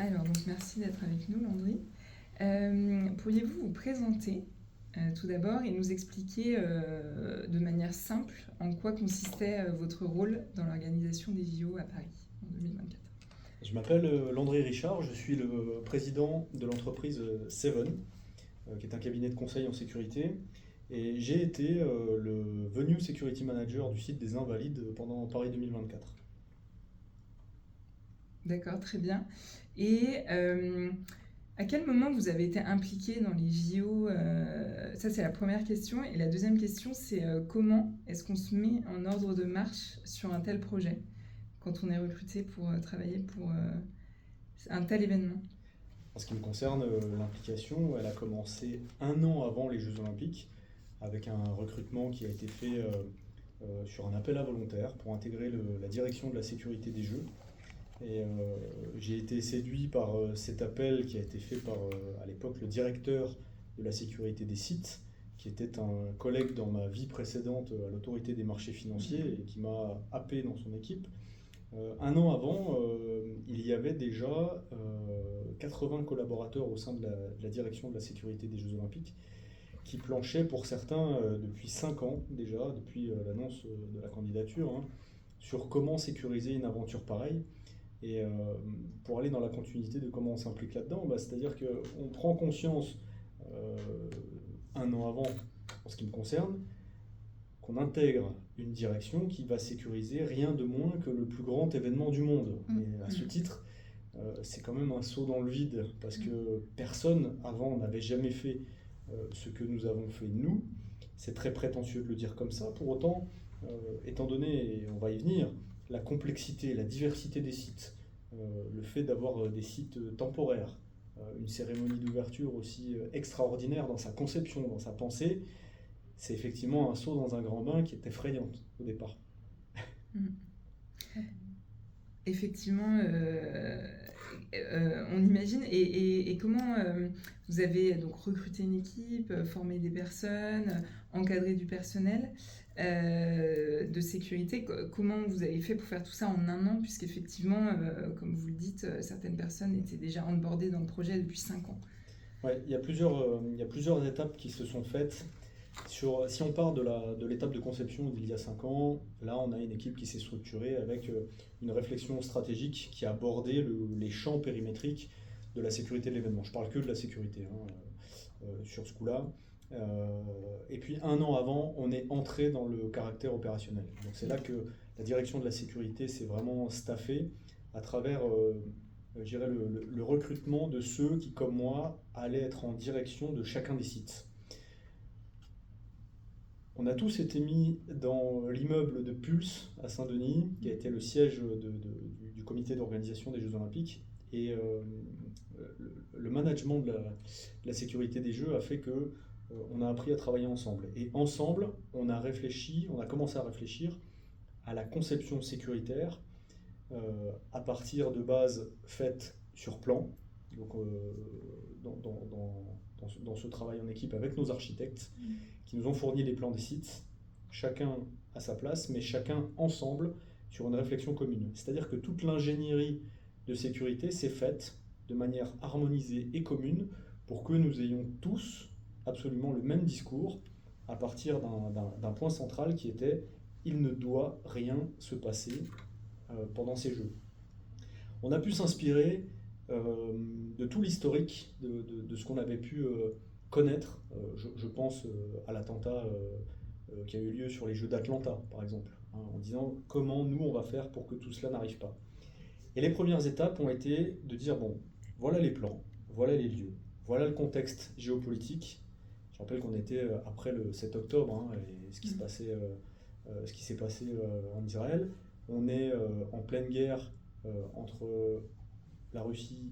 Alors, donc merci d'être avec nous, Landry. Pourriez-vous vous présenter tout d'abord et nous expliquer de manière simple en quoi consistait votre rôle dans l'organisation des JO à Paris en 2024? Je m'appelle Landry Richard, je suis le président de l'entreprise Seven, qui est un cabinet de conseil en sécurité. Et j'ai été le Venue Security Manager du site des Invalides pendant Paris 2024. D'accord, très bien. Et à quel moment vous avez été impliqué dans les JO? Ça, c'est la première question. Et la deuxième question, c'est comment est-ce qu'on se met en ordre de marche sur un tel projet quand on est recruté pour travailler pour un tel événement? En ce qui me concerne, l'implication, elle a commencé un an avant les Jeux Olympiques, avec un recrutement qui a été fait sur un appel à volontaires pour intégrer la direction de la sécurité des Jeux. Et j'ai été séduit par cet appel qui a été fait par, à l'époque, le directeur de la sécurité des sites, qui était un collègue dans ma vie précédente à l'autorité des marchés financiers et qui m'a happé dans son équipe. Un an avant, il y avait déjà 80 collaborateurs au sein de la direction de la sécurité des Jeux Olympiques qui planchaient pour certains depuis 5 ans déjà, depuis l'annonce de la candidature, hein, sur comment sécuriser une aventure pareille. Et pour aller dans la continuité de comment on s'implique là-dedans, c'est-à-dire qu'on prend conscience euh, un an avant, en ce qui me concerne, qu'on intègre une direction qui va sécuriser rien de moins que le plus grand événement du monde. Et à ce titre, c'est quand même un saut dans le vide, parce que personne avant n'avait jamais fait ce que nous avons fait nous. C'est très prétentieux de le dire comme ça. Pour autant, étant donné, et on va y venir, la complexité, la diversité des sites, le fait d'avoir des sites temporaires, une cérémonie d'ouverture aussi extraordinaire dans sa conception, dans sa pensée, c'est effectivement un saut dans un grand bain qui est effrayante au départ. Mm. Effectivement, on imagine. Et comment vous avez donc recruté une équipe, formé des personnes, encadré du personnel de sécurité? Comment vous avez fait pour faire tout ça en un an, puisqu'effectivement, comme vous le dites, certaines personnes étaient déjà onboardées dans le projet depuis 5 ans. Ouais, il y a plusieurs étapes qui se sont faites. Si on part de l'étape de conception d'il y a 5 ans, là on a une équipe qui s'est structurée avec une réflexion stratégique qui a abordé les champs périmétriques de la sécurité de l'événement. Je parle que de la sécurité hein, sur ce coup-là. Et puis un an avant, on est entré dans le caractère opérationnel. Donc c'est là que la direction de la sécurité s'est vraiment staffée à travers je dirais le recrutement de ceux qui, comme moi, allaient être en direction de chacun des sites. On a tous été mis dans l'immeuble de Pulse à Saint-Denis, qui a été le siège du comité d'organisation des Jeux Olympiques. Et le management de la sécurité des Jeux a fait que on a appris à travailler ensemble. Et ensemble, on a commencé à réfléchir à la conception sécuritaire à partir de bases faites sur plan, donc dans ce travail en équipe avec nos architectes qui nous ont fourni les plans des sites, chacun à sa place, mais chacun ensemble sur une réflexion commune. C'est-à-dire que toute l'ingénierie de sécurité s'est faite de manière harmonisée et commune pour que nous ayons tous absolument le même discours à partir d'un point central qui était il ne doit rien se passer pendant ces jeux. On a pu s'inspirer de tout l'historique de ce qu'on avait pu connaître. Je pense à l'attentat qui a eu lieu sur les Jeux d'Atlanta, par exemple, hein, en disant comment nous on va faire pour que tout cela n'arrive pas. Et les premières étapes ont été de dire bon, voilà les plans, voilà les lieux, voilà le contexte géopolitique. Je rappelle qu'on était après le 7 octobre hein, et ce qui s'est passé en Israël. On est en pleine guerre entre la Russie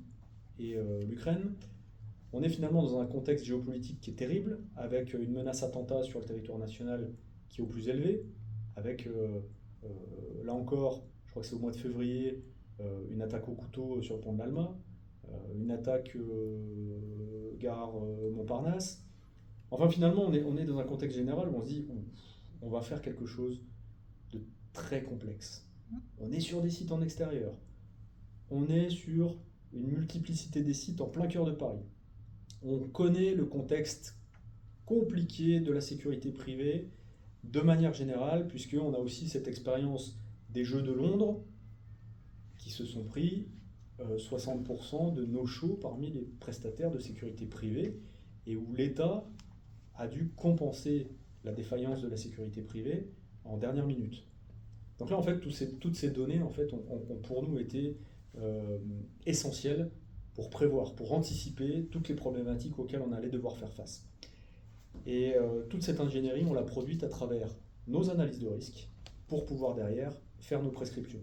et l'Ukraine. On est finalement dans un contexte géopolitique qui est terrible, avec une menace attentat sur le territoire national qui est au plus élevé, avec là encore, je crois que c'est au mois de février, une attaque au couteau sur le pont de l'Alma, une attaque gare Montparnasse. Enfin finalement, on est dans un contexte général où on se dit on va faire quelque chose de très complexe. On est sur des sites en extérieur. On est sur une multiplicité des sites en plein cœur de Paris. On connaît le contexte compliqué de la sécurité privée de manière générale, puisqu'on a aussi cette expérience des Jeux de Londres qui se sont pris 60% de no-show parmi les prestataires de sécurité privée et où l'État a dû compenser la défaillance de la sécurité privée en dernière minute. Donc là, en fait, toutes ces données en fait, ont pour nous été essentielles pour prévoir, pour anticiper toutes les problématiques auxquelles on allait devoir faire face. Et toute cette ingénierie, on l'a produite à travers nos analyses de risque pour pouvoir derrière faire nos prescriptions.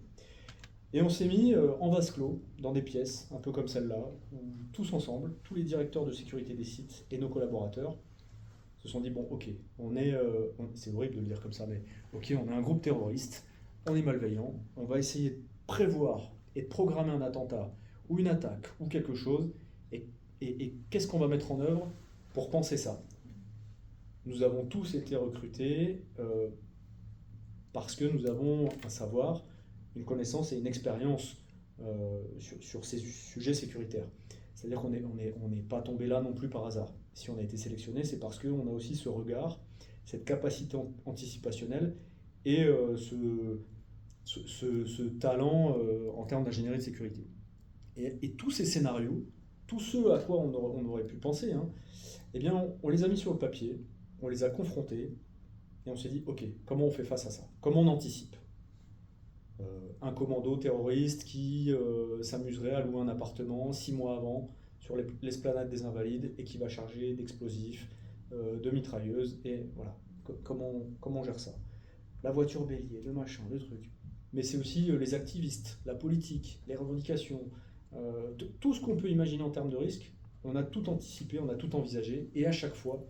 Et on s'est mis en vase clos, dans des pièces, un peu comme celle-là, où tous ensemble, tous les directeurs de sécurité des sites et nos collaborateurs se sont dit, bon, ok, c'est horrible de le dire comme ça, mais ok, on est un groupe terroriste, on est malveillant, on va essayer de prévoir et de programmer un attentat, ou une attaque, ou quelque chose, et qu'est-ce qu'on va mettre en œuvre pour penser ça? Nous avons tous été recrutés parce que nous avons un savoir, une connaissance et une expérience sur ces sujets sécuritaires. C'est-à-dire qu'on n'est pas tombé là non plus par hasard. Si on a été sélectionné, c'est parce qu'on a aussi ce regard, cette capacité anticipationnelle et ce talent en termes d'ingénierie de sécurité. Et tous ces scénarios, tous ceux à quoi on aurait pu penser, eh bien, on les a mis sur le papier, on les a confrontés, et on s'est dit, ok, comment on fait face à ça? Comment on anticipe? Un commando terroriste qui s'amuserait à louer un appartement 6 mois avant sur l'esplanade des Invalides et qui va charger d'explosifs, de mitrailleuses, et voilà, comment on gère ça? La voiture bélier, le machin, le truc. Mais c'est aussi les activistes, la politique, les revendications, tout ce qu'on peut imaginer en termes de risque, on a tout anticipé, on a tout envisagé, et à chaque fois,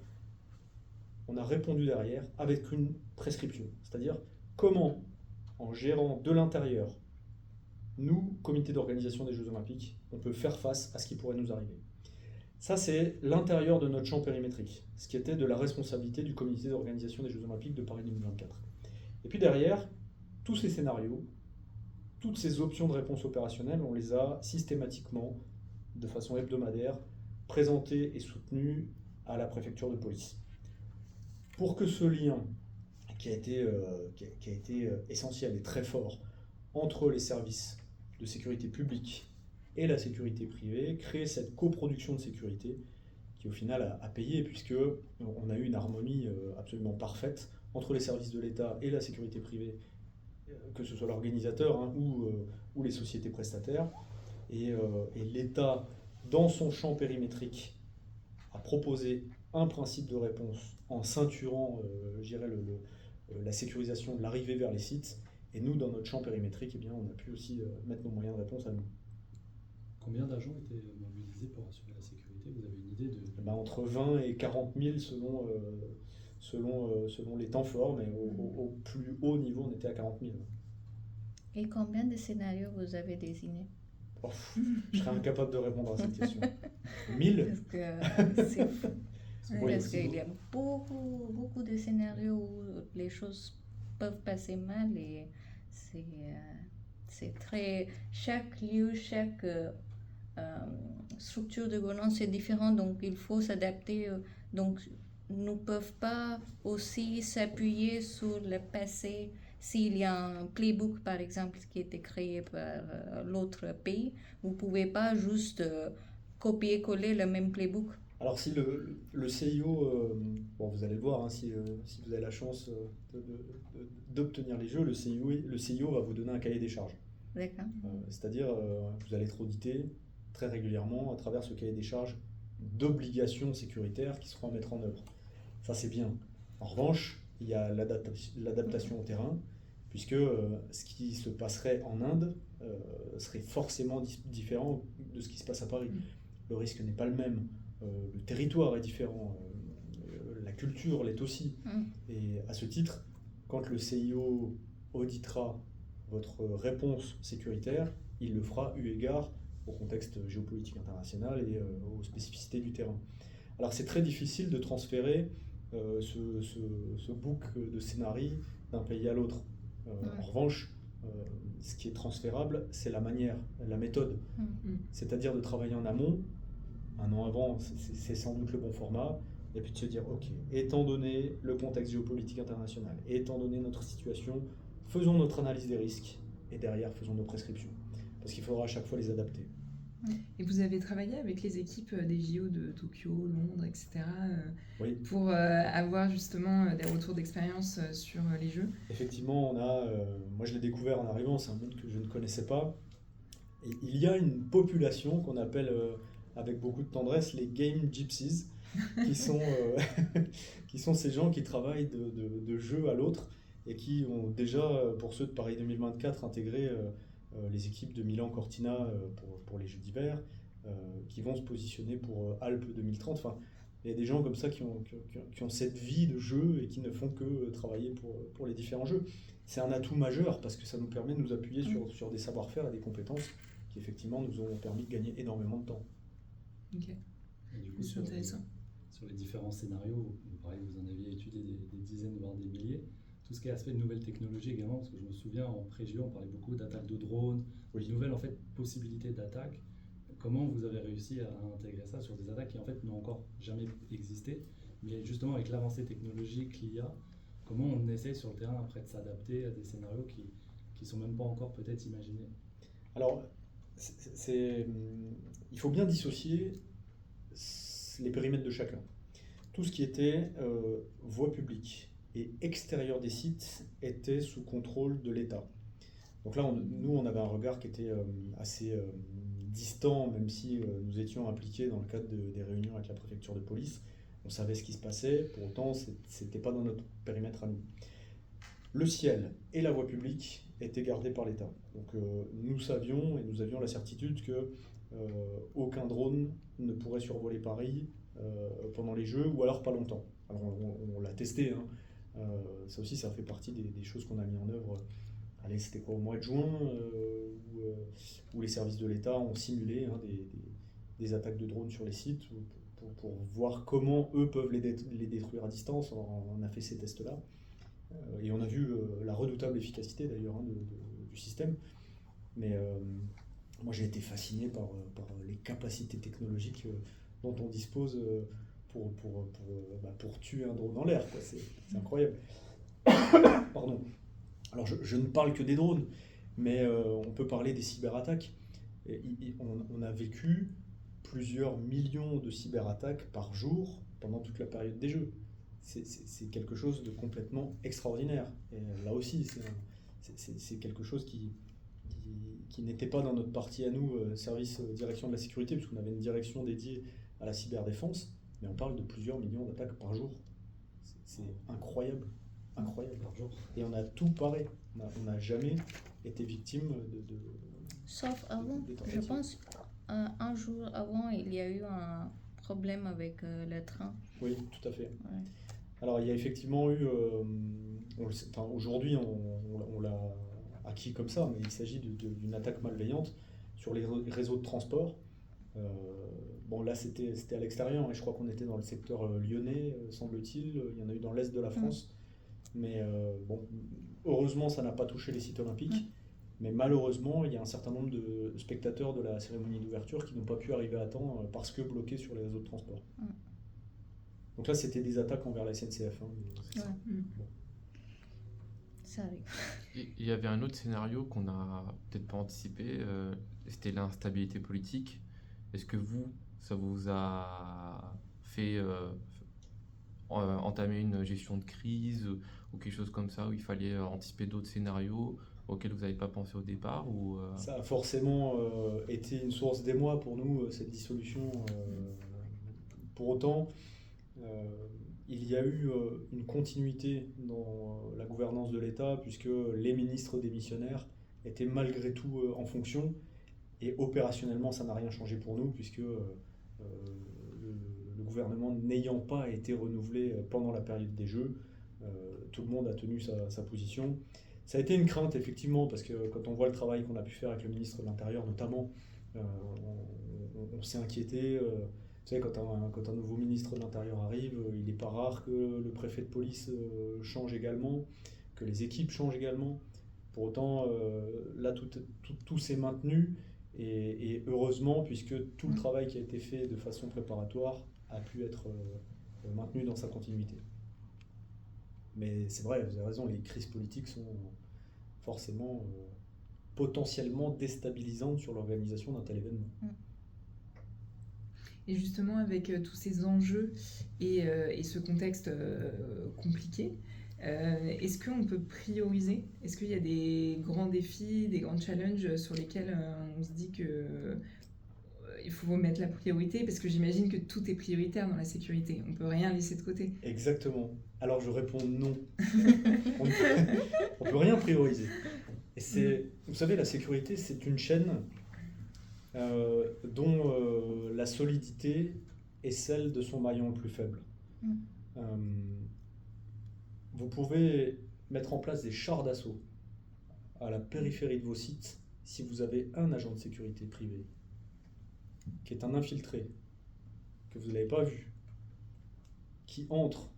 on a répondu derrière avec une prescription. C'est-à-dire comment, en gérant de l'intérieur, nous, comité d'organisation des Jeux Olympiques, on peut faire face à ce qui pourrait nous arriver. Ça, c'est l'intérieur de notre champ périmétrique, ce qui était de la responsabilité du comité d'organisation des Jeux Olympiques de Paris 2024. Et puis derrière, tous ces scénarios, toutes ces options de réponse opérationnelle, on les a systématiquement, de façon hebdomadaire, présentées et soutenues à la préfecture de police. Pour que ce lien, qui a été essentiel et très fort, entre les services de sécurité publique et la sécurité privée, crée cette coproduction de sécurité qui au final a payé, puisqu'on a eu une harmonie absolument parfaite entre les services de l'État et la sécurité privée, que ce soit l'organisateur ou les sociétés prestataires. Et l'État, dans son champ périmétrique, a proposé un principe de réponse en ceinturant la sécurisation de l'arrivée vers les sites. Et nous, dans notre champ périmétrique, eh bien, on a pu aussi mettre nos moyens de réponse à nous. Combien d'agents étaient mobilisés pour assurer la sécurité? Vous avez une idée de... Entre 20 et 40 000 selon les temps forts, mais au plus haut niveau, on était à 40 000. Et combien de scénarios vous avez désignés? Je serais incapable de répondre à cette question. 1000? Parce que c'est fou. Oui, Parce qu'il y a beaucoup de scénarios où les choses peuvent passer mal et c'est très... Chaque lieu, chaque structure de gouvernance est différente, donc il faut s'adapter. Donc, nous ne peuvent pas aussi s'appuyer sur le passé. S'il y a un playbook, par exemple, qui a été créé par l'autre pays, vous ne pouvez pas juste copier-coller le même playbook. Alors si le CIO, vous allez le voir, si vous avez la chance d'obtenir les jeux, le CIO va vous donner un cahier des charges. D'accord. C'est-à-dire, vous allez être audité très régulièrement à travers ce cahier des charges d'obligations sécuritaires qui seront à mettre en œuvre. Ça, c'est bien. En revanche, il y a l'adaptation au terrain, puisque ce qui se passerait en Inde serait forcément différent de ce qui se passe à Paris. Le risque n'est pas le même, le territoire est différent, la culture l'est aussi. Et à ce titre, quand le CIO auditera votre réponse sécuritaire, il le fera eu égard au contexte géopolitique international et aux spécificités du terrain. Alors c'est très difficile de transférer ce book de scénarii d'un pays à l'autre. En revanche, ce qui est transférable, c'est la manière, la méthode. Mm. C'est-à-dire de travailler en amont. Un an avant, c'est sans doute le bon format. Et puis de se dire, ok, étant donné le contexte géopolitique international, étant donné notre situation, faisons notre analyse des risques et derrière faisons nos prescriptions. Parce qu'il faudra à chaque fois les adapter. Et vous avez travaillé avec les équipes des JO de Tokyo, Londres, etc. Oui. Pour avoir justement des retours d'expérience sur les Jeux. Effectivement, moi je l'ai découvert en arrivant, c'est un monde que je ne connaissais pas. Et il y a une population qu'on appelle avec beaucoup de tendresse les Game Gypsies, qui sont, qui sont ces gens qui travaillent de jeu à l'autre et qui ont déjà, pour ceux de Paris 2024, intégré les équipes de Milan-Cortina pour les Jeux d'hiver, qui vont se positionner pour Alpes 2030. Enfin, il y a des gens comme ça qui ont cette vie de jeu et qui ne font que travailler pour les différents jeux. C'est un atout majeur parce que ça nous permet de nous appuyer sur des savoir-faire et des compétences qui effectivement nous ont permis de gagner énormément de temps. Ok, Et du coup, c'est intéressant. sur les différents scénarios, pareil, vous en aviez étudié des dizaines, voire des milliers. Tout ce qui est aspect de nouvelles technologies également, parce que je me souviens en pré-JO, on parlait beaucoup d'attaques de drones, de nouvelles en fait, possibilités d'attaques. Comment vous avez réussi à intégrer ça sur des attaques qui en fait n'ont encore jamais existé, mais justement avec l'avancée technologique, l'IA, comment on essaie sur le terrain après de s'adapter à des scénarios qui sont même pas encore peut-être imaginés? Alors, il faut bien dissocier les périmètres de chacun. Tout ce qui était voie publique et extérieur des sites était sous contrôle de l'État. Donc là, nous, on avait un regard qui était assez distant, même si nous étions impliqués dans le cadre des réunions avec la préfecture de police. On savait ce qui se passait, pour autant, ce n'était pas dans notre périmètre à nous. Le ciel et la voie publique étaient gardés par l'État. Donc nous savions et nous avions la certitude que aucun drone ne pourrait survoler Paris pendant les Jeux, ou alors pas longtemps. Alors on l'a testé, hein. Ça aussi, ça fait partie des choses qu'on a mis en œuvre. Allez, c'était quoi, au mois de juin, où les services de l'État ont simulé des attaques de drones sur les sites pour voir comment eux peuvent les détruire à distance. On a fait ces tests-là. Et on a vu la redoutable efficacité d'ailleurs du système. Mais moi j'ai été fasciné par les capacités technologiques dont on dispose pour tuer un drone en l'air, quoi. C'est incroyable. Pardon. Alors je ne parle que des drones, mais on peut parler des cyberattaques. On a vécu plusieurs millions de cyberattaques par jour pendant toute la période des Jeux. C'est quelque chose de complètement extraordinaire. Et là aussi, c'est quelque chose qui n'était pas dans notre partie à nous, service direction de la sécurité, puisqu'on avait une direction dédiée à la cyberdéfense, mais on parle de plusieurs millions d'attaques par jour. C'est incroyable. Incroyable par jour. Et on a tout paré. On n'a jamais été victime de Sauf avant, je pense, un jour avant, il y a eu un problème avec le train. Oui, tout à fait. Ouais. Alors, il y a effectivement eu... aujourd'hui, on l'a acquis comme ça, mais il s'agit d'une attaque malveillante sur les réseaux de transport. Bon, là, c'était à l'extérieur, et je crois qu'on était dans le secteur lyonnais, semble-t-il. Il y en a eu dans l'est de la France. Mais bon, heureusement, ça n'a pas touché les sites olympiques. Mais malheureusement, il y a un certain nombre de spectateurs de la cérémonie d'ouverture qui n'ont pas pu arriver à temps parce que bloqués sur les réseaux de transport. Donc là, c'était des attaques envers la SNCF. Hein, Bon. Ça arrive. Il y avait un autre scénario qu'on n'a peut-être pas anticipé, c'était l'instabilité politique. Est-ce que ça vous a fait entamer une gestion de crise ou quelque chose comme ça, où il fallait anticiper d'autres scénarios auxquels vous n'avez pas pensé au départ Ça a forcément été une source d'émoi pour nous, cette dissolution. Pour autant, il y a eu une continuité dans la gouvernance de l'État, puisque les ministres démissionnaires étaient malgré tout en fonction, et opérationnellement ça n'a rien changé pour nous, puisque le gouvernement n'ayant pas été renouvelé pendant la période des Jeux, tout le monde a tenu sa position. Ça a été une crainte, effectivement, parce que quand on voit le travail qu'on a pu faire avec le ministre de l'Intérieur, notamment, on s'est inquiété. Vous savez, quand un nouveau ministre de l'Intérieur arrive, il n'est pas rare que le préfet de police change également, que les équipes changent également, Pour autant, là, tout s'est maintenu, et heureusement, puisque tout le travail qui a été fait de façon préparatoire a pu être maintenu dans sa continuité. Mais c'est vrai, vous avez raison, les crises politiques sont forcément potentiellement déstabilisantes sur l'organisation d'un tel événement. Et justement, avec tous ces enjeux et ce contexte compliqué, est-ce qu'on peut prioriser? Est-ce qu'il y a des grands défis, des grands challenges sur lesquels on se dit que il faut mettre la priorité? Parce que j'imagine que tout est prioritaire dans la sécurité. On ne peut rien laisser de côté. Exactement. Alors je réponds non. On ne peut rien prioriser. Et vous savez, la sécurité, c'est une chaîne dont la solidité est celle de son maillon le plus faible. Vous pouvez mettre en place des chars d'assaut à la périphérie de vos sites si vous avez un agent de sécurité privé qui est un infiltré, que vous n'avez pas vu, qui entre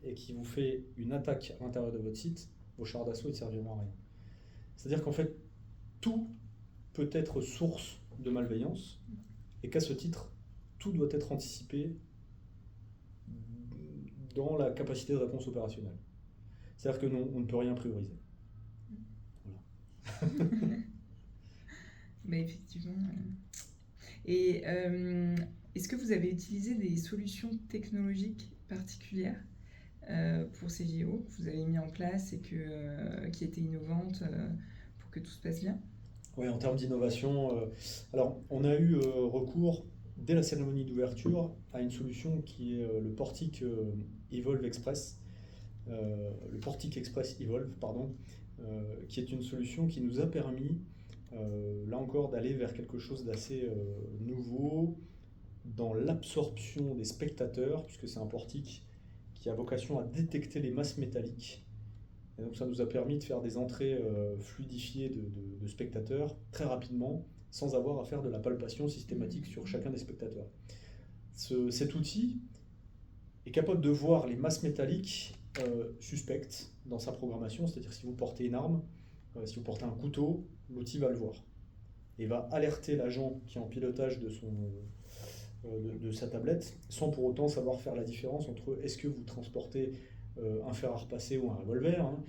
et qui vous fait une attaque à l'intérieur de votre site, vos chars d'assaut ne serviront à rien. C'est-à-dire qu'en fait, tout peut être source de malveillance, et qu'à ce titre, tout doit être anticipé dans la capacité de réponse opérationnelle. C'est-à-dire que non, on ne peut rien prioriser. Voilà. Bah, effectivement. Et est-ce que vous avez utilisé des solutions technologiques particulières pour ces JO que vous avez mis en place et qui étaient innovantes pour que tout se passe bien? Oui, en termes d'innovation, alors on a eu recours dès la cérémonie d'ouverture à une solution qui est le portique Evolve Express, le portique Express Evolve, pardon, qui est une solution qui nous a permis, là encore, d'aller vers quelque chose d'assez nouveau dans l'absorption des spectateurs, puisque c'est un portique qui a vocation à détecter les masses métalliques. Et donc ça nous a permis de faire des entrées fluidifiées de spectateurs très rapidement, sans avoir à faire de la palpation systématique sur chacun des spectateurs. Cet outil est capable de voir les masses métalliques suspectes dans sa programmation, c'est-à-dire si vous portez une arme, si vous portez un couteau, l'outil va le voir et va alerter l'agent qui est en pilotage de sa tablette, sans pour autant savoir faire la différence entre est-ce que vous transportez un fer à repasser ou un revolver, hein,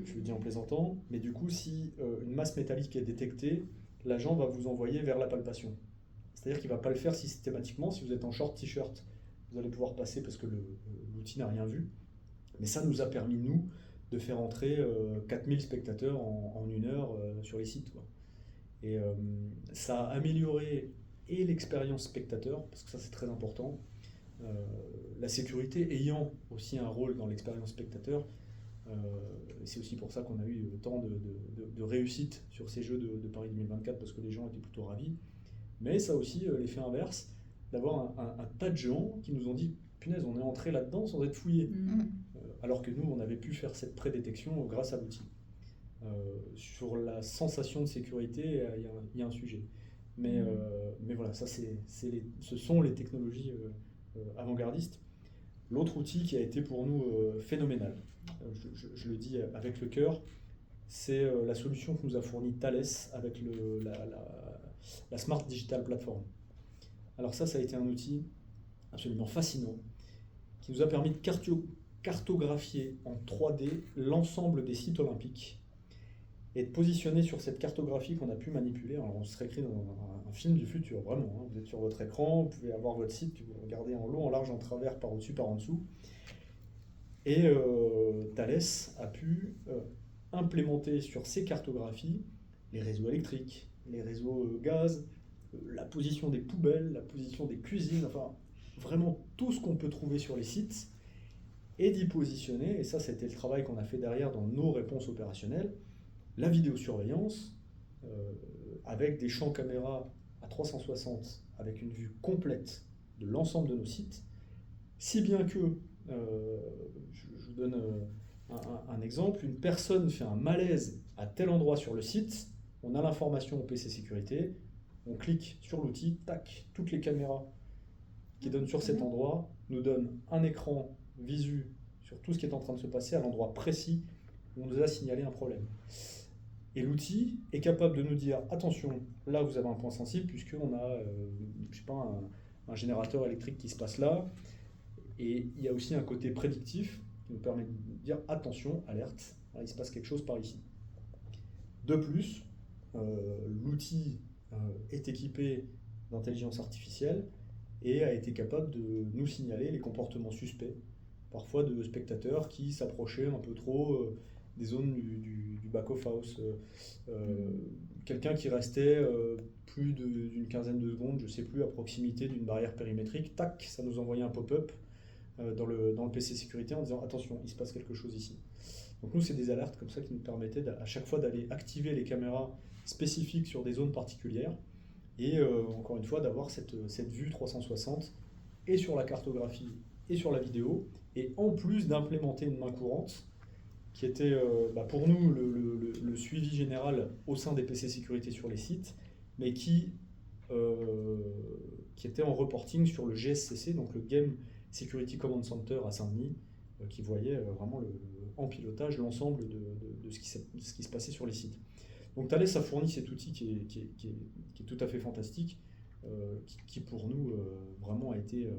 je le dis en plaisantant, mais du coup si une masse métallique est détectée, l'agent va vous envoyer vers la palpation. C'est-à-dire qu'il ne va pas le faire systématiquement. Si vous êtes en short t-shirt, vous allez pouvoir passer parce que l'outil n'a rien vu. Mais ça nous a permis, nous, de faire entrer 4000 spectateurs en 1 heure sur les sites, quoi. Et ça a amélioré et l'expérience spectateur, parce que ça c'est très important, la sécurité ayant aussi un rôle dans l'expérience spectateur. C'est aussi pour ça qu'on a eu tant de réussite sur ces Jeux de Paris 2024, parce que les gens étaient plutôt ravis. Mais ça a aussi l'effet inverse, d'avoir un tas de gens qui nous ont dit « Punaise, on est entré là-dedans sans être fouillé ». Alors que nous, on avait pu faire cette prédétection grâce à l'outil. Sur la sensation de sécurité, il y a un sujet. Mais voilà, ça ce sont les technologies avant-gardistes. L'autre outil qui a été pour nous phénoménal, je le dis avec le cœur, c'est la solution que nous a fournie Thales avec la Smart Digital Platform. Alors ça a été un outil absolument fascinant qui nous a permis de cartographier en 3D l'ensemble des sites olympiques et de positionner sur cette cartographie qu'on a pu manipuler. Alors on serait écrit dans un film du futur, vraiment, hein. Vous êtes sur votre écran, vous pouvez avoir votre site, que vous regardez en long, en large, en travers, par au-dessus, par en dessous. Et Thales a pu implémenter sur ces cartographies les réseaux électriques, les réseaux gaz, la position des poubelles, la position des cuisines, enfin vraiment tout ce qu'on peut trouver sur les sites, et d'y positionner, et ça c'était le travail qu'on a fait derrière dans nos réponses opérationnelles, la vidéosurveillance avec des champs caméra à 360 avec une vue complète de l'ensemble de nos sites, si bien que, je vous donne un exemple, une personne fait un malaise à tel endroit sur le site, on a l'information au PC sécurité, on clique sur l'outil, tac, toutes les caméras qui donnent sur cet endroit nous donnent un écran visu sur tout ce qui est en train de se passer à l'endroit précis où on nous a signalé un problème. Et l'outil est capable de nous dire, attention, là vous avez un point sensible, puisqu'on a je sais pas, un générateur électrique qui se passe là. Et il y a aussi un côté prédictif qui nous permet de dire, attention, alerte, là, il se passe quelque chose par ici. De plus, l'outil est équipé d'intelligence artificielle et a été capable de nous signaler les comportements suspects, parfois de spectateurs qui s'approchaient un peu trop des zones du back-of-house. Quelqu'un qui restait plus d'une quinzaine de secondes, je ne sais plus, à proximité d'une barrière périmétrique, tac, ça nous envoyait un pop-up dans le PC sécurité en disant attention, il se passe quelque chose ici. Donc nous, c'est des alertes comme ça qui nous permettaient à chaque fois d'aller activer les caméras spécifiques sur des zones particulières et encore une fois d'avoir cette vue 360 et sur la cartographie et sur la vidéo, et en plus d'implémenter une main courante qui était pour nous le suivi général au sein des PC sécurité sur les sites, mais qui était en reporting sur le GSCC, donc le Game Security Command Center à Saint-Denis, qui voyait vraiment en pilotage l'ensemble de ce qui se passait sur les sites. Donc Thales a fourni cet outil qui est tout à fait fantastique, qui pour nous vraiment a été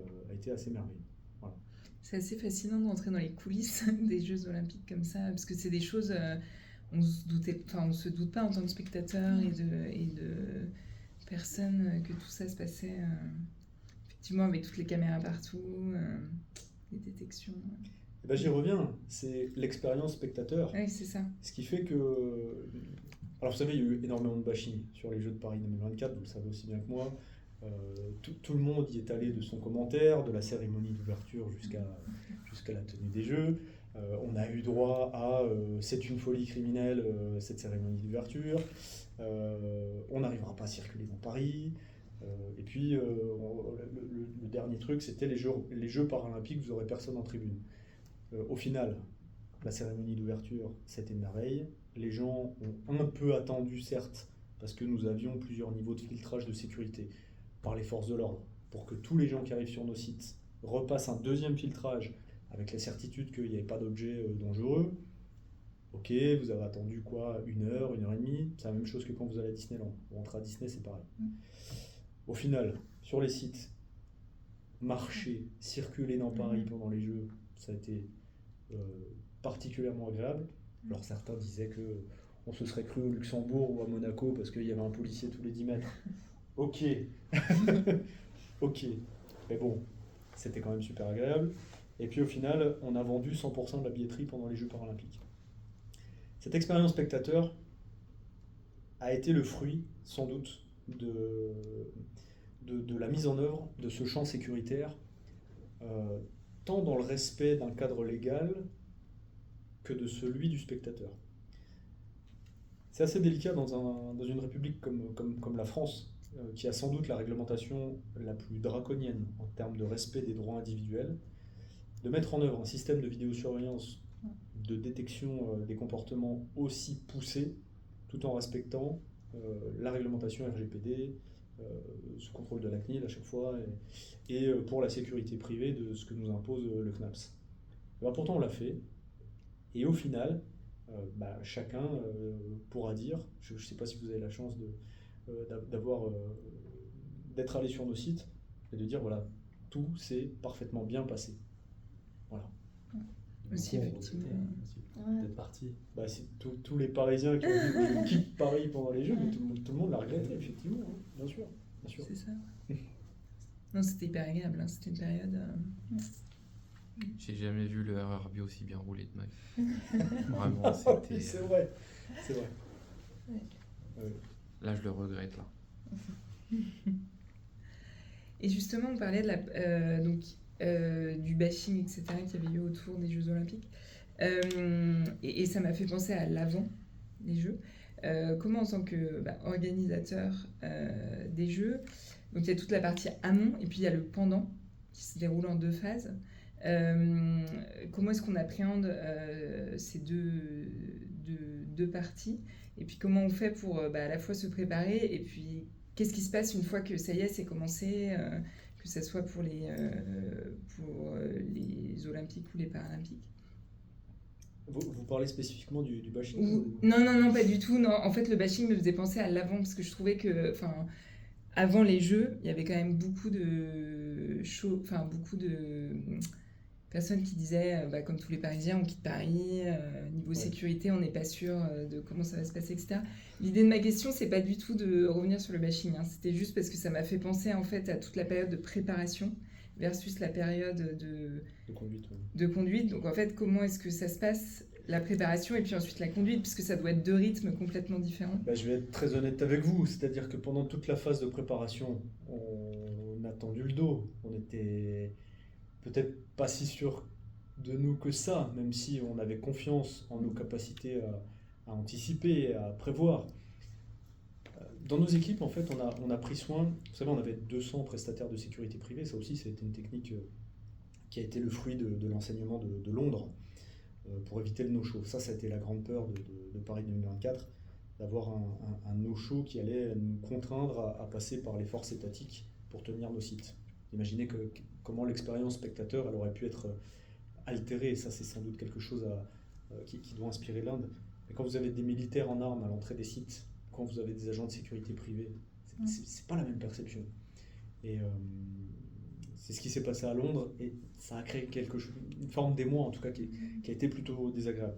assez merveilleux. Voilà. C'est assez fascinant d'entrer dans les coulisses des Jeux Olympiques comme ça, parce que c'est des choses, on se doute pas en tant que spectateur et de personnes que tout ça se passait effectivement avec toutes les caméras partout, les détections. Et ben, j'y reviens, c'est l'expérience spectateur. Oui, c'est ça. Ce qui fait que... Alors vous savez, il y a eu énormément de bashing sur les Jeux de Paris 2024, vous le savez aussi bien que moi. Tout le monde y est allé de son commentaire, de la cérémonie d'ouverture jusqu'à la tenue des Jeux. On a eu droit à c'est une folie criminelle, cette cérémonie d'ouverture. On n'arrivera pas à circuler dans Paris. Et puis le dernier truc, c'était les Jeux paralympiques, vous n'aurez personne en tribune. Au final, la cérémonie d'ouverture, c'était une merveille. Les gens ont un peu attendu, certes, parce que nous avions plusieurs niveaux de filtrage de sécurité par les forces de l'ordre, pour que tous les gens qui arrivent sur nos sites repassent un deuxième filtrage avec la certitude qu'il n'y avait pas d'objets dangereux. Ok, vous avez attendu quoi, 1 heure, 1 heure et demie, c'est la même chose que quand vous allez à Disneyland. Vous rentrez à Disney, c'est pareil. Au final, sur les sites, marcher, circuler dans Paris pendant les Jeux, ça a été particulièrement agréable. Alors certains disaient qu'on se serait cru au Luxembourg ou à Monaco parce qu'il y avait un policier tous les 10 mètres. Ok, ok, mais bon, c'était quand même super agréable. Et puis au final, on a vendu 100% de la billetterie pendant les Jeux paralympiques. Cette expérience spectateur a été le fruit, sans doute, de la mise en œuvre de ce champ sécuritaire, tant dans le respect d'un cadre légal que de celui du spectateur. C'est assez délicat dans une république comme la France, qui a sans doute la réglementation la plus draconienne en termes de respect des droits individuels, de mettre en œuvre un système de vidéosurveillance de détection des comportements aussi poussés, tout en respectant la réglementation RGPD, sous contrôle de la CNIL à chaque fois, et pour la sécurité privée de ce que nous impose le CNAPS. Alors, pourtant on l'a fait, et au final, chacun pourra dire, je ne sais pas si vous avez la chance d'être allé sur nos sites, et de dire voilà, tout s'est parfaitement bien passé. Voilà. Aussi, effectivement. D'être parti. C'est tous les Parisiens qui ont dit que je quitte Paris pendant les Jeux, mais tout le monde l'a regretté, effectivement, hein, bien sûr. C'est ça. Non, c'était hyper agréable, hein. C'était une période... J'ai jamais vu le RRB aussi bien roulé de ma vie. Vraiment, c'était... C'est vrai. Ouais. Là, je le regrette, là. Et justement, on parlait du bashing, etc., qu'il y avait eu autour des Jeux Olympiques. Et ça m'a fait penser à l'avant des Jeux. Comment, en tant qu'organisateur des Jeux, donc il y a toute la partie amont, et puis il y a le pendant, qui se déroule en 2 phases. Comment est-ce qu'on appréhende ces deux parties, et puis comment on fait pour à la fois se préparer, et puis qu'est-ce qui se passe une fois que ça y est, c'est commencé, que ce soit pour les Olympiques ou les Paralympiques. Vous parlez spécifiquement du bashing Non, pas du tout. Non. En fait, le bashing me faisait penser à l'avant, parce que je trouvais que, avant les jeux, il y avait quand même beaucoup de personnes qui disaient, comme tous les Parisiens, on quitte Paris, niveau Ouais. sécurité, on n'est pas sûr de comment ça va se passer, etc. L'idée de ma question, c'est pas du tout de revenir sur le bashing, hein. C'était juste parce que ça m'a fait penser en fait à toute la période de préparation versus la période de conduite. Ouais. de conduite. Donc en fait, comment est-ce que ça se passe, la préparation et puis ensuite la conduite, puisque ça doit être deux rythmes complètement différents. Je vais être très honnête avec vous, c'est-à-dire que pendant toute la phase de préparation, on a tendu le dos. On était peut-être pas si sûr de nous que ça, même si on avait confiance en nos capacités à anticiper, à prévoir. Dans nos équipes, en fait, on a pris soin. Vous savez, on avait 200 prestataires de sécurité privée. Ça aussi, ça a été une technique qui a été le fruit de l'enseignement de Londres pour éviter le no-show. Ça a été la grande peur de Paris 2024, d'avoir un no-show qui allait nous contraindre à passer par les forces étatiques pour tenir nos sites. Imaginez comment l'expérience spectateur elle aurait pu être altérée. Et ça, c'est sans doute quelque chose qui doit inspirer l'Inde. Mais quand vous avez des militaires en armes à l'entrée des sites, quand vous avez des agents de sécurité privée, c'est pas la même perception. Et c'est ce qui s'est passé à Londres et ça a créé une forme d'émoi en tout cas qui a été plutôt désagréable.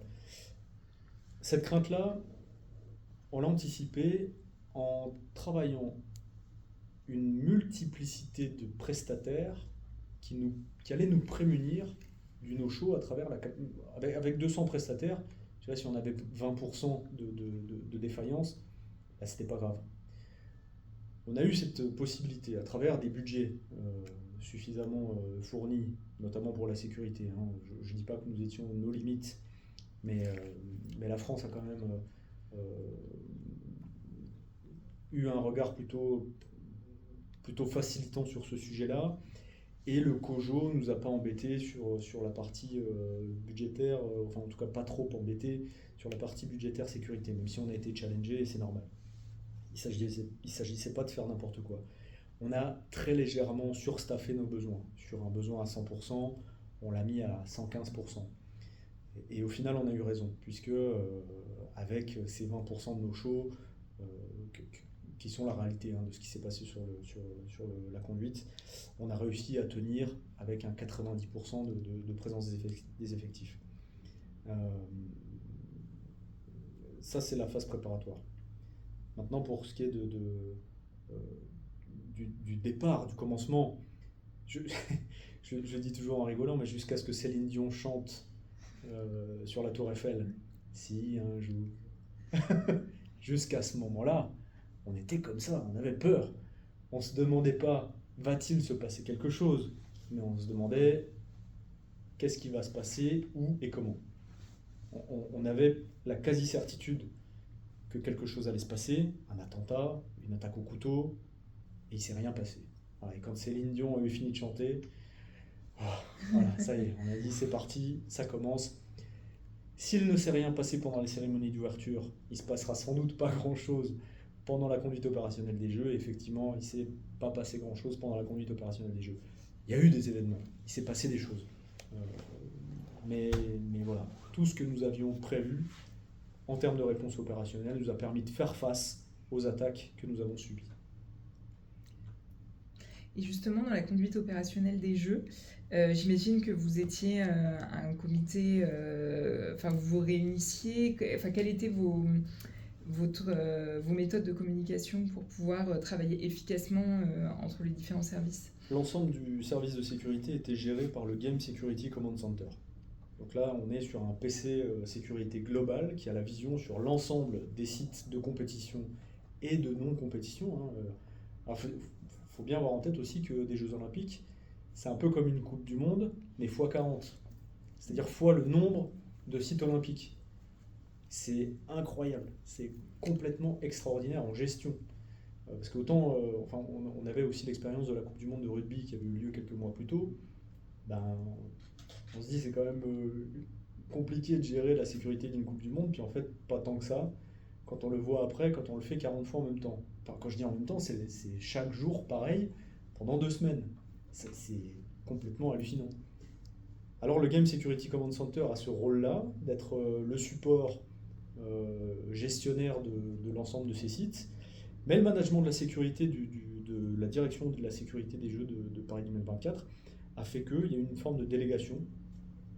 Cette crainte-là, on l'a anticipée en travaillant une multiplicité de prestataires qui allaient nous prémunir du no-show à travers avec 200 prestataires. Je dirais, si on avait 20% de défaillance, c'était pas grave. On a eu cette possibilité à travers des budgets suffisamment fournis, notamment pour la sécurité. Hein. Je ne dis pas que nous étions nos limites, mais la France a quand même eu un regard plutôt facilitant sur ce sujet-là. Et le COJO ne nous a pas embêtés sur la partie budgétaire, enfin en tout cas pas trop embêtés sur la partie budgétaire sécurité, même si on a été challengé et c'est normal. Il s'agissait pas de faire n'importe quoi. On a très légèrement surstaffé nos besoins. Sur un besoin à 100%, on l'a mis à 115%. Et au final, on a eu raison, puisque avec ces 20% de nos shows, qui sont la réalité de ce qui s'est passé sur la conduite, on a réussi à tenir avec un 90% de présence des effectifs. Ça, c'est la phase préparatoire. Maintenant, pour ce qui est du départ, du commencement, je dis toujours en rigolant, mais jusqu'à ce que Céline Dion chante sur la Tour Eiffel, si un jour, jusqu'à ce moment-là, on était comme ça, on avait peur. On ne se demandait pas, va-t-il se passer quelque chose, mais on se demandait, qu'est-ce qui va se passer, où et comment. On avait la quasi-certitude que quelque chose allait se passer, un attentat, une attaque au couteau, et il ne s'est rien passé. Voilà, et quand Céline Dion a eu fini de chanter, voilà, ça y est, on a dit c'est parti, ça commence. S'il ne s'est rien passé pendant les cérémonies d'ouverture, il ne se passera sans doute pas grand-chose pendant la conduite opérationnelle des Jeux. Et effectivement, il ne s'est pas passé grand-chose pendant la conduite opérationnelle des Jeux. Il y a eu des événements, il s'est passé des choses. Mais voilà, tout ce que nous avions prévu en termes de réponse opérationnelle nous a permis de faire face aux attaques que nous avons subies. Et justement, dans la conduite opérationnelle des Jeux, j'imagine que vous étiez un comité, vous vous réunissiez. Quelles étaient vos méthodes de communication pour pouvoir travailler efficacement entre les différents services? L'ensemble du service de sécurité était géré par le Game Security Command Center. Donc là, on est sur un PC sécurité global qui a la vision sur l'ensemble des sites de compétition et de non-compétition. Alors, faut bien avoir en tête aussi que des Jeux Olympiques, c'est un peu comme une Coupe du Monde, mais x40. C'est-à-dire fois le nombre de sites olympiques. C'est incroyable, c'est complètement extraordinaire en gestion. Parce qu'autant, on avait aussi l'expérience de la Coupe du Monde de rugby qui avait eu lieu quelques mois plus tôt. On se dit c'est quand même compliqué de gérer la sécurité d'une Coupe du Monde, puis en fait pas tant que ça, quand on le voit après, quand on le fait 40 fois en même temps. Enfin, quand je dis en même temps, c'est chaque jour pareil, pendant 2 semaines. C'est complètement hallucinant. Alors le Game Security Command Center a ce rôle-là, d'être le support gestionnaire de l'ensemble de ces sites, mais le management de la sécurité, de la direction de la sécurité des Jeux de Paris 2024 a fait qu'il y a eu une forme de délégation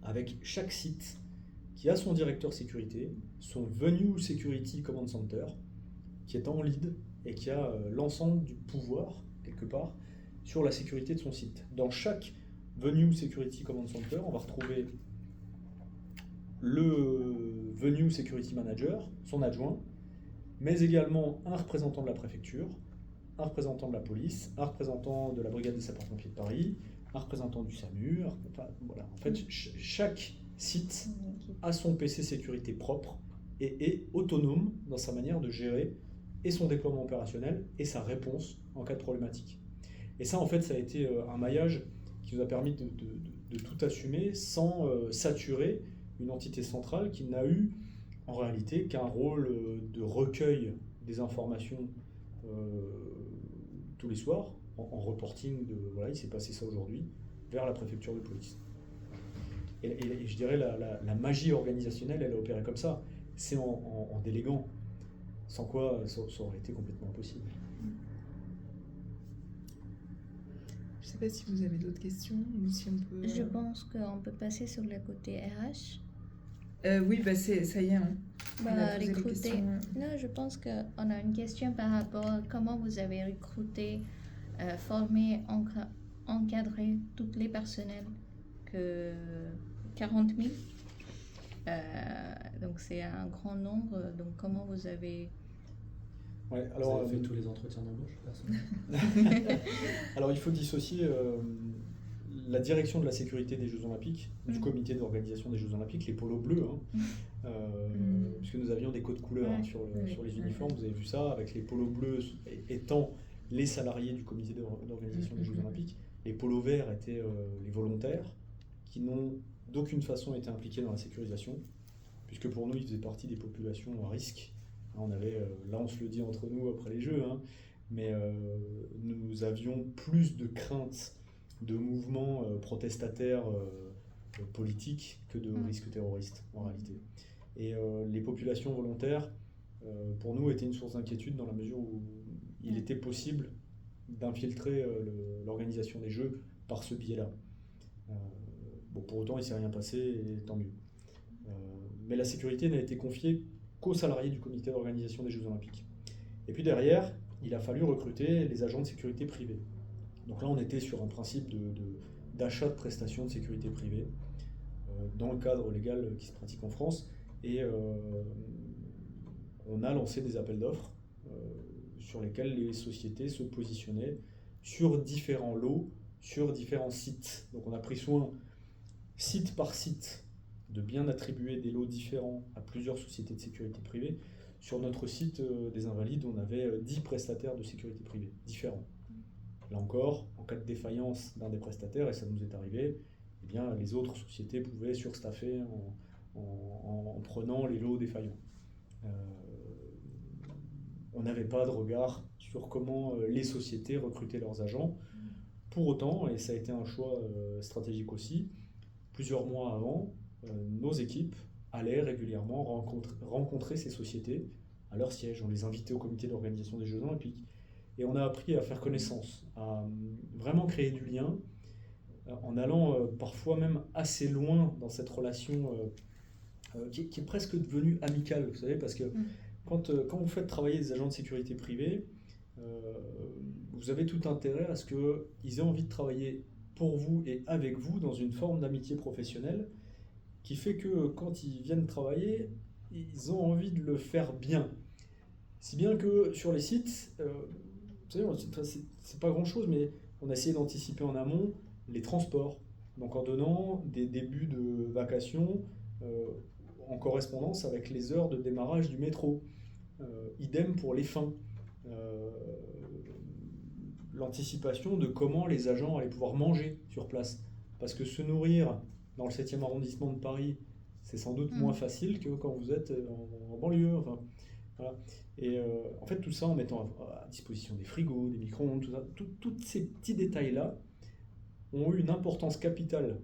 avec chaque site qui a son directeur sécurité, son Venue Security Command Center, qui est en lead et qui a l'ensemble du pouvoir, quelque part, sur la sécurité de son site. Dans chaque Venue Security Command Center, on va retrouver le Venue Security Manager, son adjoint, mais également un représentant de la préfecture, un représentant de la police, un représentant de la brigade des sapeurs-pompiers de Paris, un représentant du SAMU. Enfin, voilà. En fait, chaque site a son PC sécurité propre et est autonome dans sa manière de gérer et son déploiement opérationnel et sa réponse en cas de problématique. Et ça, en fait, ça a été un maillage qui nous a permis de tout assumer sans saturer une entité centrale qui n'a eu en réalité qu'un rôle de recueil des informations tous les soirs, en reporting de voilà, il s'est passé ça aujourd'hui, vers la préfecture de police. Et je dirais la magie organisationnelle, elle a opéré comme ça. C'est en déléguant, sans quoi ça aurait été complètement impossible. Je ne sais pas si vous avez d'autres questions ou si on peut. Je pense qu'on peut passer sur le côté RH. Oui, bah ça y est. Hein. On a posé les Recruter. questions. Non, je pense qu'on a une question par rapport à comment vous avez recruté, formé, encadré tous les personnels, que 40 000. Donc c'est un grand nombre. Donc comment vous avez... Ouais, Vous alors, avez fait tous les entretiens d'embauche personnellement? alors il faut dissocier la direction de la sécurité des Jeux Olympiques, du comité d'organisation des Jeux Olympiques, les polos bleus, puisque nous avions des codes couleurs sur les uniformes, vous avez vu ça, avec les polos bleus étant les salariés du comité d'organisation des Jeux Olympiques, les polos verts étaient les volontaires, qui n'ont d'aucune façon été impliqués dans la sécurisation, puisque pour nous ils faisaient partie des populations à risque. On avait, là on se le dit entre nous après les Jeux, mais nous avions plus de craintes de mouvements protestataires politiques que de risques terroristes en réalité. Et les populations volontaires, pour nous, étaient une source d'inquiétude dans la mesure où il était possible d'infiltrer l'organisation des Jeux par ce biais-là. Bon, pour autant, il ne s'est rien passé et tant mieux. Mais la sécurité n'a été confiée qu'aux salariés du comité d'organisation des Jeux Olympiques. Et puis derrière, il a fallu recruter les agents de sécurité privés. Donc là, on était sur un principe d'achat de prestations de sécurité privée dans le cadre légal qui se pratique en France. Et on a lancé des appels d'offres sur lesquels les sociétés se positionnaient sur différents lots, sur différents sites. Donc on a pris soin, site par site, de bien attribuer des lots différents à plusieurs sociétés de sécurité privée. Sur notre site des Invalides, on avait 10 prestataires de sécurité privée différents. Là encore, en cas de défaillance d'un des prestataires, et ça nous est arrivé, eh bien, les autres sociétés pouvaient surstaffer en prenant les lots défaillants. On n'avait pas de regard sur comment les sociétés recrutaient leurs agents. Pour autant, et ça a été un choix stratégique aussi, plusieurs mois avant, nos équipes allaient régulièrement rencontrer ces sociétés à leur siège. On les invitait au comité d'organisation des Jeux Olympiques. Et on a appris à faire connaissance, à vraiment créer du lien, en allant parfois même assez loin dans cette relation qui est presque devenue amicale, vous savez, parce que quand vous faites travailler des agents de sécurité privée, vous avez tout intérêt à ce qu'ils aient envie de travailler pour vous et avec vous dans une forme d'amitié professionnelle qui fait que quand ils viennent travailler, ils ont envie de le faire bien. Si bien que sur les sites, vous savez, c'est pas grand-chose, mais on a essayé d'anticiper en amont les transports. Donc en donnant des débuts de vacations en correspondance avec les heures de démarrage du métro. Idem pour les fins. L'anticipation de comment les agents allaient pouvoir manger sur place. Parce que se nourrir dans le 7e arrondissement de Paris, c'est sans doute moins facile que quand vous êtes en banlieue. Enfin, voilà. Et en fait, tout ça en mettant à disposition des frigos, des micro-ondes, tous ces petits détails-là ont eu une importance capitale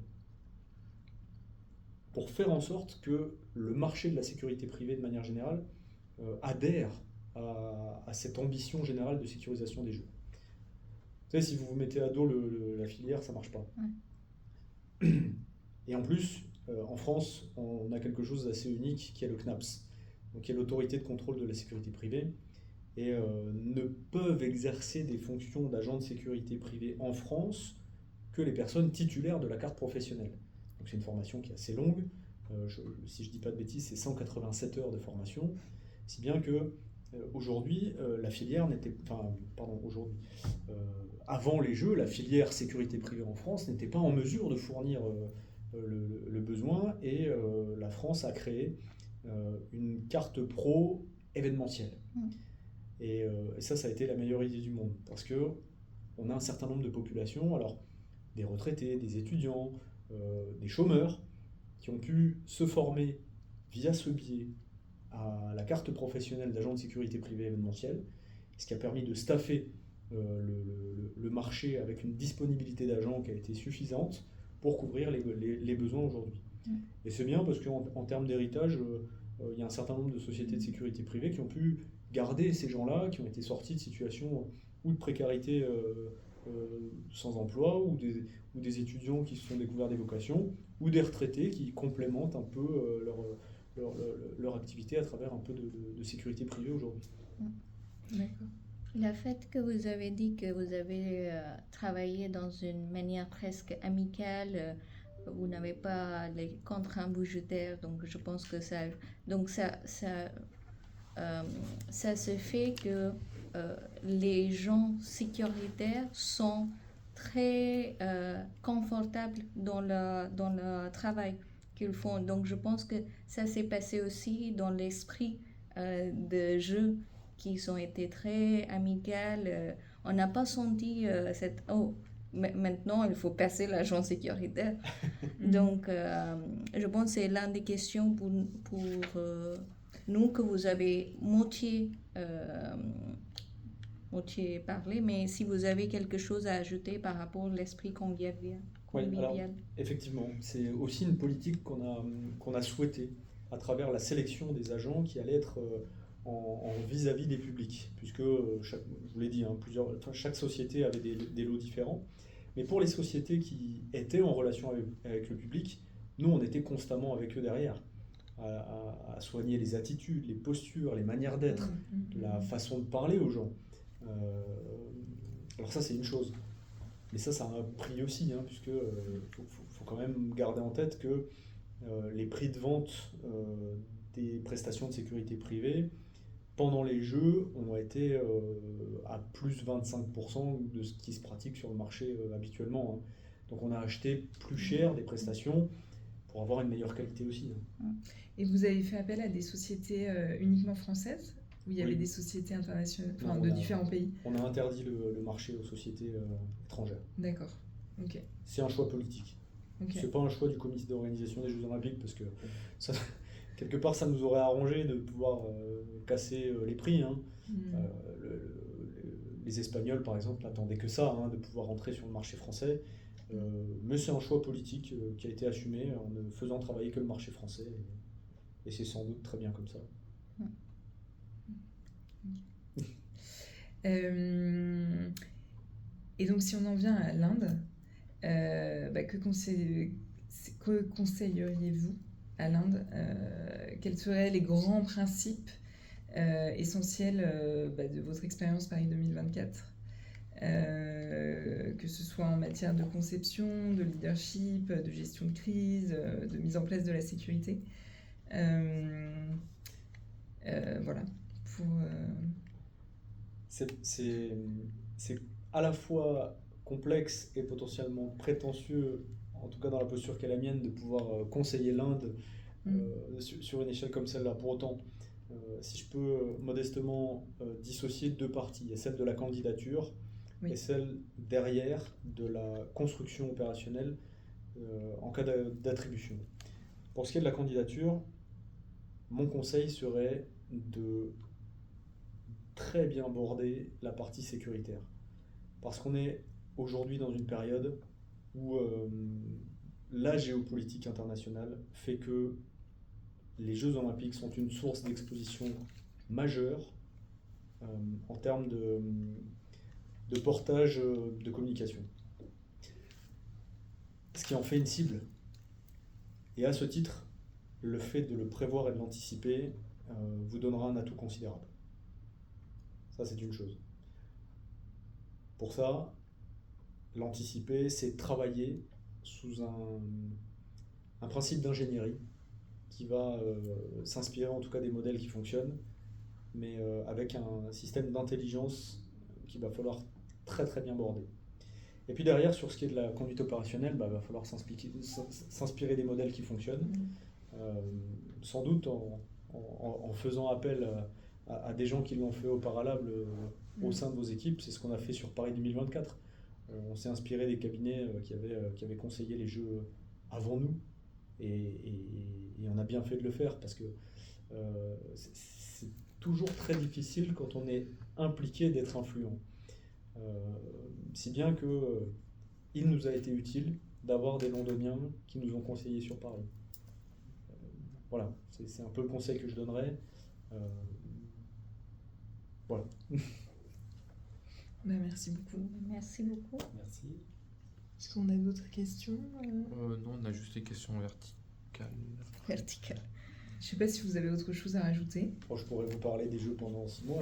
pour faire en sorte que le marché de la sécurité privée, de manière générale, adhère à cette ambition générale de sécurisation des jeux. Vous savez, si vous vous mettez à dos la filière, ça ne marche pas. Ouais. Et en plus, en France, on a quelque chose d'assez unique qui est le CNAPS, donc qui est l'autorité de contrôle de la sécurité privée, et ne peuvent exercer des fonctions d'agent de sécurité privée en France que les personnes titulaires de la carte professionnelle. Donc c'est une formation qui est assez longue, si je ne dis pas de bêtises, c'est 187 heures de formation, si bien que aujourd'hui, la filière n'était... Enfin, pardon, aujourd'hui. Avant les Jeux, la filière sécurité privée en France n'était pas en mesure de fournir le besoin, et la France a créé une carte pro événementielle. Et ça a été la meilleure idée du monde, parce qu'on a un certain nombre de populations, alors des retraités, des étudiants, des chômeurs, qui ont pu se former via ce biais à la carte professionnelle d'agent de sécurité privée événementielle, ce qui a permis de staffer le marché avec une disponibilité d'agents qui a été suffisante pour couvrir les besoins aujourd'hui. Et c'est bien parce qu'en termes d'héritage, il y a un certain nombre de sociétés de sécurité privée qui ont pu garder ces gens-là, qui ont été sortis de situations ou de précarité sans emploi, ou des étudiants qui se sont découverts des vocations, ou des retraités qui complémentent un peu leur activité à travers un peu de sécurité privée aujourd'hui. D'accord. Le fait que vous avez dit que vous avez travaillé dans une manière presque amicale, vous n'avez pas les contraintes budgétaires, donc je pense que ça se fait que les gens sécuritaires sont très confortables dans le travail qu'ils font. Donc je pense que ça s'est passé aussi dans l'esprit de jeu qui ont été très amicales. On n'a pas senti maintenant il faut passer l'agent sécuritaire. Donc je pense que c'est l'une des questions pour nous que vous avez moitié parlé, mais si vous avez quelque chose à ajouter par rapport à l'esprit convivial. Oui, alors, effectivement, c'est aussi une politique qu'on a souhaitée à travers la sélection des agents qui allaient être en vis-à-vis des publics, puisque, je vous l'ai dit, chaque société avait des lots différents. Mais pour les sociétés qui étaient en relation avec le public, nous, on était constamment avec eux derrière, à soigner les attitudes, les postures, les manières d'être, la façon de parler aux gens. Alors ça, c'est une chose. Mais ça a un prix aussi, puisque faut quand même garder en tête que les prix de vente des prestations de sécurité privée pendant les Jeux ont été à plus 25% de ce qui se pratique sur le marché habituellement. Donc on a acheté plus cher des prestations pour avoir une meilleure qualité aussi. Et vous avez fait appel à des sociétés uniquement françaises, où il y avait des sociétés internationales, de différents pays? On a interdit le marché aux sociétés étrangères. D'accord, ok. C'est un choix politique. Okay. C'est pas un choix du comité d'organisation des Jeux Olympiques, parce que quelque part ça nous aurait arrangé de pouvoir casser les prix. Les Espagnols par exemple n'attendaient que ça, de pouvoir entrer sur le marché français. Mais c'est un choix politique qui a été assumé en ne faisant travailler que le marché français, et c'est sans doute très bien comme ça. Et donc si on en vient à l'Inde, que conseilleriez-vous à l'Inde? Quels seraient les grands principes essentiels de votre expérience Paris 2024, que ce soit en matière de conception, de leadership, de gestion de crise, de mise en place de la sécurité. Voilà. C'est à la fois complexe et potentiellement prétentieux, en tout cas dans la posture qu'est la mienne, de pouvoir conseiller l'Inde sur une échelle comme celle-là. Pour autant, si je peux modestement dissocier deux parties, il y a celle de la candidature et celle derrière de la construction opérationnelle en cas d'attribution. Pour ce qui est de la candidature, mon conseil serait de très bien border la partie sécuritaire. Parce qu'on est aujourd'hui dans une période où la géopolitique internationale fait que les Jeux Olympiques sont une source d'exposition majeure en termes de portage de communication. Ce qui en fait une cible. Et à ce titre, le fait de le prévoir et de l'anticiper vous donnera un atout considérable. Ça, c'est une chose. Pour ça, l'anticiper, c'est travailler sous un principe d'ingénierie qui va s'inspirer en tout cas des modèles qui fonctionnent, mais avec un système d'intelligence qu'il va falloir très très bien border. Et puis derrière, sur ce qui est de la conduite opérationnelle, il va falloir s'inspirer des modèles qui fonctionnent, sans doute en faisant appel à des gens qui l'ont fait au préalable au sein de vos équipes. C'est ce qu'on a fait sur Paris 2024. On s'est inspiré des cabinets qui avaient conseillé les Jeux avant nous, et on a bien fait de le faire, parce que c'est toujours très difficile quand on est impliqué d'être influent. Si bien que il nous a été utile d'avoir des Londoniens qui nous ont conseillé sur Paris. Voilà, c'est un peu le conseil que je donnerais. Voilà. Merci beaucoup. Merci beaucoup. Merci. Est-ce qu'on a d'autres questions Non, on a juste des questions verticales. Vertical. Je ne sais pas si vous avez autre chose à rajouter. Bon, je pourrais vous parler des Jeux pendant 6 mois.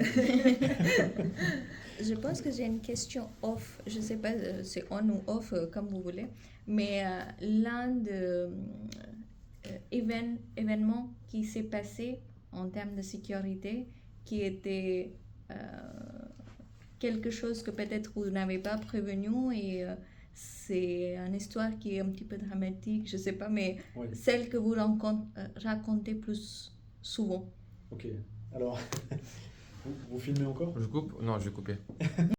Je pense que j'ai une question off. Je ne sais pas, c'est on ou off, comme vous voulez. Mais l'un des événements qui s'est passé en termes de sécurité, qui était quelque chose que peut-être vous n'avez pas prévenu, et c'est une histoire qui est un petit peu dramatique, je ne sais pas, mais Oui. celle que vous racontez plus souvent. Ok, alors, vous filmez encore ? Je coupe? Non, je vais couper.